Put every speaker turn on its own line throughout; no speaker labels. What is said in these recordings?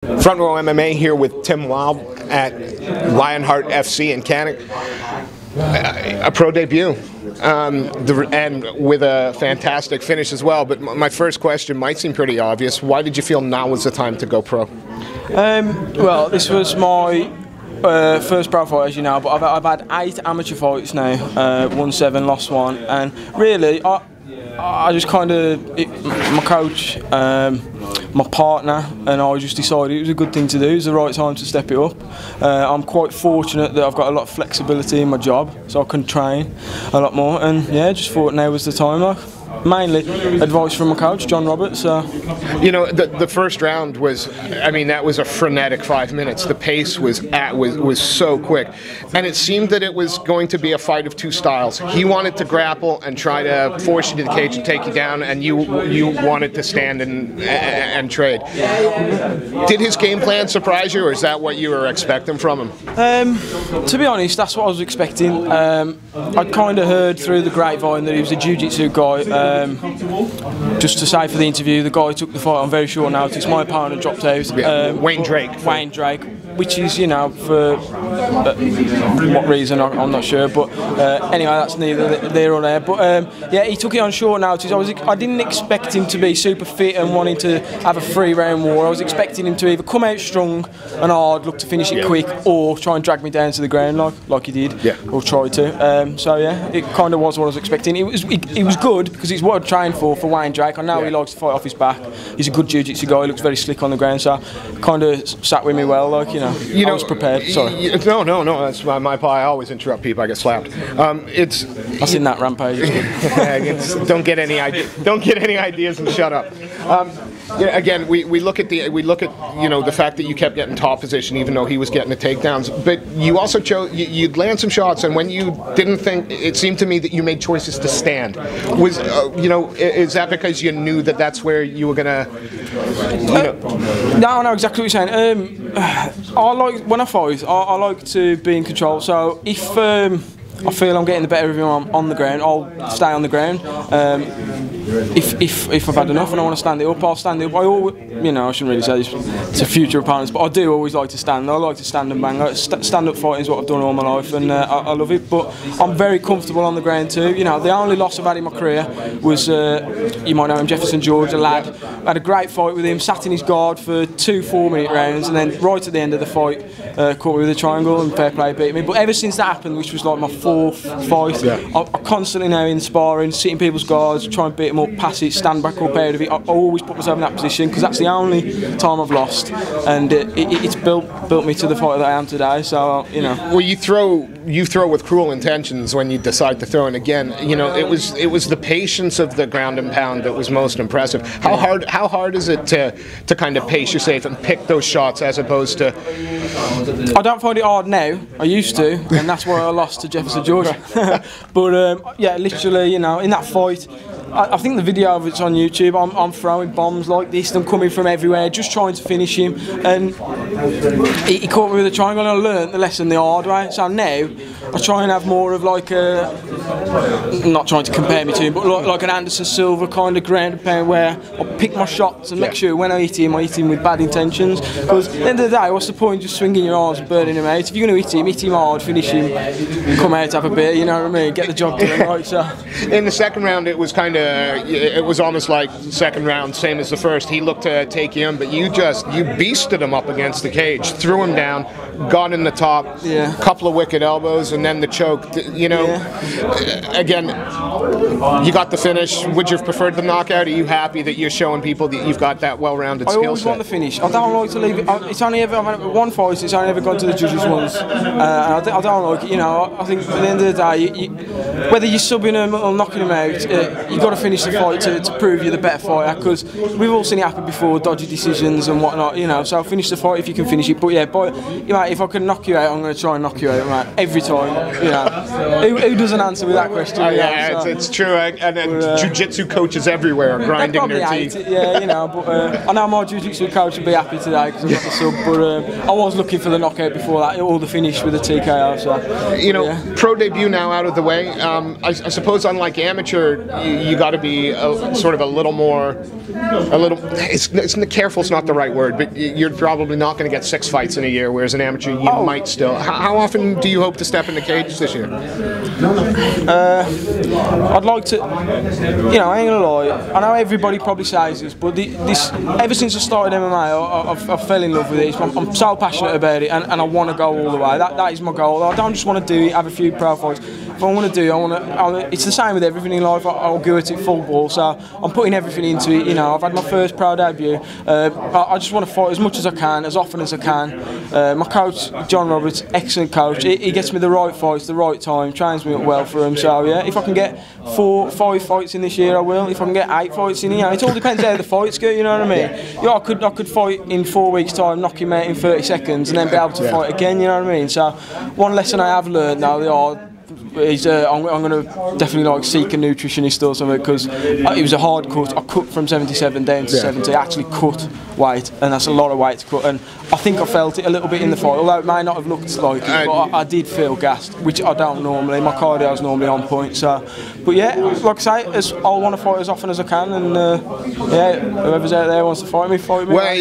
Front Row MMA here with Tim Wilde at Lionheart FC in Cannock. A pro debut, and with a fantastic finish as well. But my first question might seem pretty obvious. Why did you feel now was the time to go pro?
Well, this was my first pro fight, as you know, but I've had 8 amateur fights now, won 7, lost 1, and really I just kind of, my coach, my partner and I just decided it was a good thing to do. It was the right time to step it up. I'm quite fortunate that I've got a lot of flexibility in my job, so I can train a lot more, and yeah, just thought now was the time. Mainly advice from my coach, John Roberts.
You know, the first round was, I mean, that was a frenetic 5 minutes. The pace was so quick, and it seemed that it was going to be a fight of two styles. He wanted to grapple and try to force you to the cage and take you down, and you wanted to stand and trade. Did his game plan surprise you, or is that what you were expecting from him?
To be honest, that's what I was expecting. I'd kind of heard through the grapevine that he was a jiu-jitsu guy. Just to say for the interview, the guy took the fight on very short notice. My opponent dropped out.
Wayne Drake.
Wayne Drake, which is, you know, for what reason I'm not sure. But anyway, that's neither there or there. But yeah, he took it on short notice. I didn't expect him to be super fit and wanting to have a 3-round war. I was expecting him to either come out strong and hard, look to finish it quick, or try and drag me down to the ground like he did, or try to. So yeah, it kind of was what I was expecting. It was good because it's what I trained for Wayne Drake. I know he likes to fight off his back. He's a good jiu-jitsu guy. He looks very slick on the ground, so kind of sat with me well, like, you know. I was prepared. Sorry.
No. That's my part. I always interrupt people. I get slapped.
That's in that rampage.
Don't get any ideas and shut up. Yeah, again, we look at you know, the fact that you kept getting top position even though he was getting the takedowns, but you also chose you'd land some shots, and when you didn't think, it seemed to me that you made choices to stand. Was you know, is that because you knew that that's where you were gonna?
No, exactly what you're saying. I like, when I fight, I like to be in control. So if I feel I'm getting the better of him on the ground, I'll stay on the ground. If I've had enough and I want to stand it up, I'll stand it up. I always, you know, I shouldn't really say this to future opponents, but I do always like to stand. I like to stand and bang. Stand-up fighting is what I've done all my life, and I love it. But I'm very comfortable on the ground too. You know, the only loss I've had in my career was, you might know him, Jefferson George, a lad. I had a great fight with him, sat in his guard for 2 4-minute rounds, and then right at the end of the fight, caught me with a triangle, and fair play, beat me. But ever since that happened, which was like my 4th fight, I constantly now in sparring, sit in people's guards, try and beat them up, pass it, stand back up out of it. I always put myself in that position because that's the only time I've lost, and it's built me to the fighter that I am today. So you know.
Well, you throw with cruel intentions when you decide to throw, and again, you know, it was the patience of the ground and pound that was most impressive. How hard is it to kind of pace yourself and pick those shots as opposed to?
I don't find it hard now. I used to, and that's why I lost to Jefferson George. But yeah, literally, you know, in that fight, I think the video of it's on YouTube. I'm throwing bombs like this, them coming from everywhere, just trying to finish him, and he caught me with a triangle, and I learnt the lesson the hard way. So now I try and have more of like a, not trying to compare me to him, but like an Anderson Silva kind of ground and pound, where I pick my shots and make sure when I hit him with bad intentions. Because at the end of the day, what's the point just swinging your arms and burning him out? If you're going to hit him hard, finish him, come out, have a beer, you know what I mean? Get the job done, right? So
in the second round, it was kind of, it was almost like second round, same as the first. He looked to take you in, but you beasted him up against the cage, threw him down, got in the top, couple of wicked elbows, and then the choke. You know, again, you got the finish. Would you have preferred the knockout? Are you happy that you're showing people that you've got that well-rounded skill set?
I always want the finish. I don't like to leave it. It's only ever, I've had one fight, it's only ever gone to the judges once. I don't like it, you know. I think at the end of the day, whether you're subbing him or knocking him out, you've got to finish the fight to prove you're the better fighter, because we've all seen it happen before, dodgy decisions and whatnot, you know. So finish the fight if you can finish it. But yeah, you know, if I can knock you out, I'm going to try and knock you out, right, every time. You know, who doesn't answer with with that question.
Yeah, it's true. And jiu-jitsu coaches everywhere are grinding their teeth.
Yeah, you know, but I know my jiu-jitsu coach would be happy today because I got the sub. But I was looking for the knockout before that, or the finish with the TKO. So
you know, pro debut now out of the way. I suppose unlike amateur, you got to be sort of a little more. Careful's not the right word, but you're probably not going to get 6 fights in a year, whereas an amateur you might still. How often do you hope to step in the cage this year?
I'd like to, you know, I ain't gonna lie, I know everybody probably says this, but this ever since I started MMA, I've fell in love with it. I'm so passionate about it, and I want to go all the way. That is my goal. I don't just want to do it, have a few pro fights. If I want to do it, it's the same with everything in life. I'll go at it full ball, so I'm putting everything into it. You know, I've had my first pro debut. I just want to fight as much as I can, as often as I can. My coach, John Roberts, excellent coach. He gets me the right fights, the right time, trains me up well for him. So yeah, if I can get 4, 5 fights in this year, I will. If I can get 8 fights in, you know, it all depends how the fights go. You know what I mean? Yeah, I could fight in 4 weeks' time, knock him out in 30 seconds, and then be able to fight again. You know what I mean? So one lesson I have learned now, is I'm going to definitely seek a nutritionist or something, because it was a hard cut. I cut from 77 down to 70. I actually cut weight, and that's a lot of weight to cut. And I think I felt it a little bit in the fight, although it may not have looked like it, but I did feel gassed, which I don't normally. My cardio is normally on point. So, but yeah, like I say, I want to fight as often as I can, and yeah, whoever's out there wants to fight me, fight me.
Well,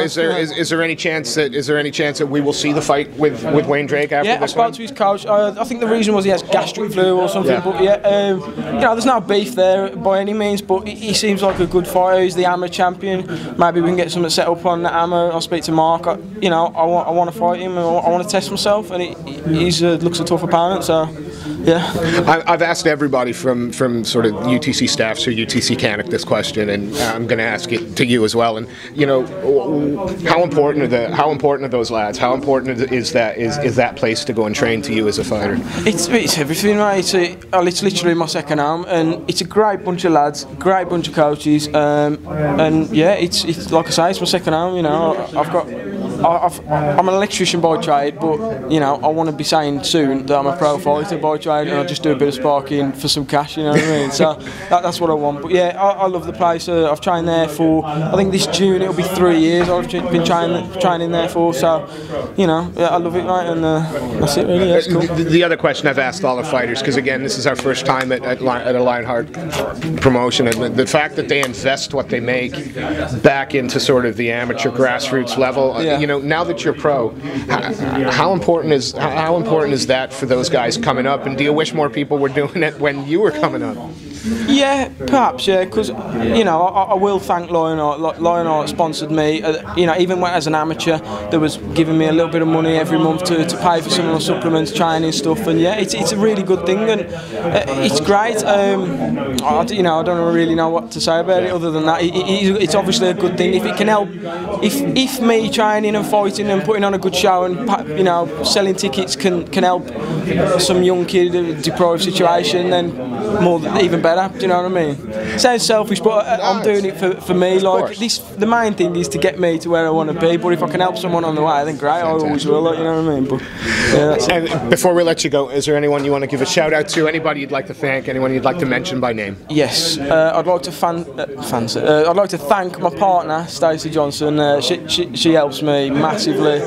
is there any chance that we will see the fight with Wayne Drake after this one?
I spoke to his coach. I think the reason was he has gastric flu or something. But yeah, you know, there's no beef there by any means. But he seems like a good fighter. He's the AMA champion. Maybe we can get something set up on the AMA. I'll speak to Mark. I want to fight him. I want to test myself, and he looks a tough opponent. So yeah.
I've asked everybody from sort of UTC staffs or UTC Cannock this question, and I'm going to ask it to you as well. And you know, how important are those lads? How important is that place to go and train to you as a fighter?
It's everything, right? It's literally my second home, and it's a great bunch of lads, great bunch of coaches, and yeah, it's like I say, it's my second home. You know, I'm an electrician by trade, but you know, I want to be saying soon that I'm a pro fighter by trade, and I'll just do a bit of sparking for some cash. You know what I mean? So that's what I want. But yeah, I love the place. I've trained there for, I think this June it'll be 3 years. I've been training there for. So you know, yeah, I love it, right? And that's it, really. Yeah, it's cool.
The other question I've asked all the fighters, because again, this is our first time at a Lionheart promotion, and the fact that they invest what they make back into sort of the amateur grassroots level. You know, now that you're pro, how important is that for those guys coming up? And do you wish more people were doing it when you were coming up?
Yeah, perhaps, yeah, because you know, I will thank Lionheart. Lionheart sponsored me. You know, even as an amateur, they was giving me a little bit of money every month to pay for some of my supplements, training stuff, and yeah, it's a really good thing, and it's great. You know, I don't really know what to say about it other than that. It's obviously a good thing if it can help. If me training and fighting and putting on a good show and you know selling tickets can help some young kid in a deprived situation, then even better. Do you know what I mean? Sounds selfish, but I'm doing it for me. Like this, the main thing is to get me to where I want to be. But if I can help someone on the way, then great. I always will. Like, you know what I mean? But yeah, that's it.
And before we let you go, is there anyone you want to give a shout out to? Anybody you'd like to thank? Anyone you'd like to mention by name?
Yes, I'd like to I'd like to thank my partner, Stacey Johnson. She helps me massively.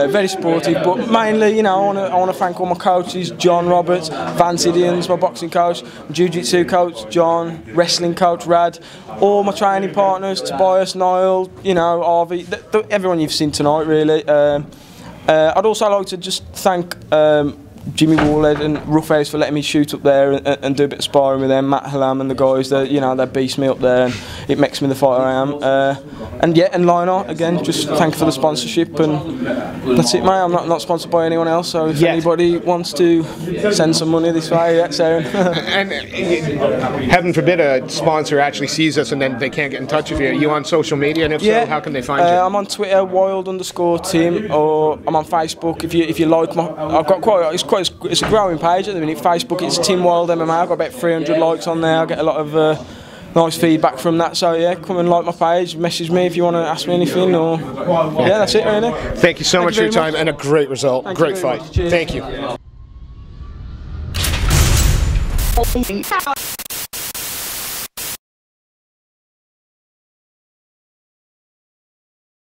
Very supportive, but mainly, you know, I want to thank all my coaches: John Roberts, Vance Idians, my boxing coach, jiu-jitsu coach John, wrestling coach Rad, all my training partners, Tobias, Niall, you know, Harvey, everyone you've seen tonight, really. I'd also like to just thank Jimmy Wilde and Roughhouse for letting me shoot up there and do a bit of sparring with them, Matt Hallam and the guys, you know, they beast me up there, and it makes me the fighter I am. And yeah, and Lionheart, again, just thank you for the sponsorship, and that's it, mate. I'm not sponsored by anyone else, so if anybody wants to send some money this way, yeah, so.
And heaven forbid a sponsor actually sees us and then they can't get in touch with you. Are you on social media, and if so, how can they find you?
I'm on Twitter, Wilde_Tim, or I'm on Facebook. If you like my, I've got it's a growing page at the minute. Facebook, it's Tim Wilde MMA. I've got about 300 likes on there. I get a lot of nice feedback from that. So yeah, come and like my page, message me if you want to ask me anything. Or yeah, that's it really.
Thank you so much for your time, and a great result. Great fight. Thank you. Cannock.